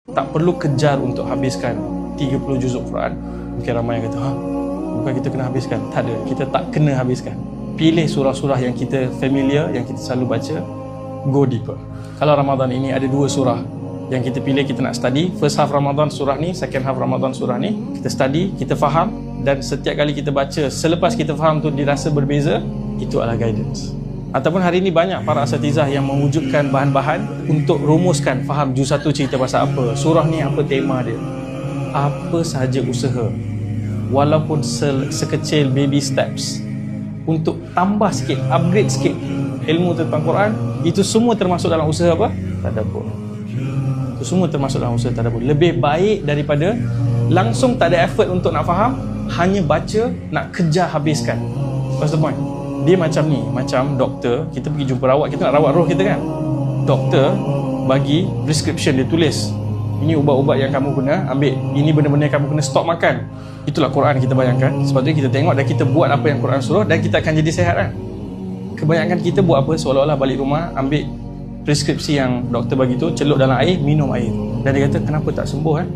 Tak perlu kejar untuk habiskan 30 juzuk Quran. Mungkin ramai yang kata, bukan kita kena habiskan. Tak ada, kita tak kena habiskan. Pilih surah-surah yang kita familiar, yang kita selalu baca, go deeper. Kalau Ramadan ini ada 2 surah yang kita pilih, kita nak study. First half Ramadan surah ni, second half Ramadan surah ni. Kita study, kita faham, dan setiap kali kita baca, selepas kita faham tu dirasa berbeza, itu adalah guidance. Ataupun hari ini banyak para asatizah yang mewujudkan bahan-bahan untuk rumuskan, faham juz 1 cerita pasal apa, surah ni apa tema dia. Apa sahaja usaha, walaupun sekecil baby steps, untuk tambah sikit, upgrade sikit ilmu tentang Quran, itu semua termasuk dalam usaha apa? Tadabbur. Itu semua termasuk dalam usaha tadabbur. Lebih baik daripada langsung tak ada effort untuk nak faham, hanya baca, nak kejar habiskan. What's the point? Dia macam ni, macam doktor, kita pergi jumpa rawat, kita nak rawat roh kita kan. Doktor bagi prescription, dia tulis, ini ubat-ubat yang kamu kena ambil, ini benda-benda yang kamu kena stop makan. Itulah Quran, kita bayangkan. Sepatutnya kita tengok dan kita buat apa yang Quran suruh, dan kita akan jadi sihat kan. Kebanyakan kita buat apa? Seolah-olah balik rumah, ambil preskripsi yang doktor bagi tu, celup dalam air, minum air. Dan dia kata, kenapa tak sembuh kan?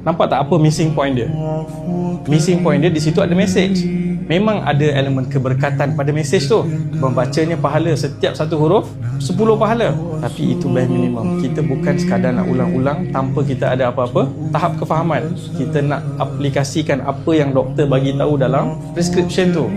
Nampak tak apa missing point dia? Missing point dia, di situ ada message. Memang ada elemen keberkatan pada message tu. Membacanya pahala, setiap satu huruf 10 pahala. Tapi itu bare minimum. Kita bukan sekadar nak ulang-ulang tanpa kita ada apa-apa tahap kefahaman. Kita nak aplikasikan apa yang doktor bagi tahu dalam prescription tu.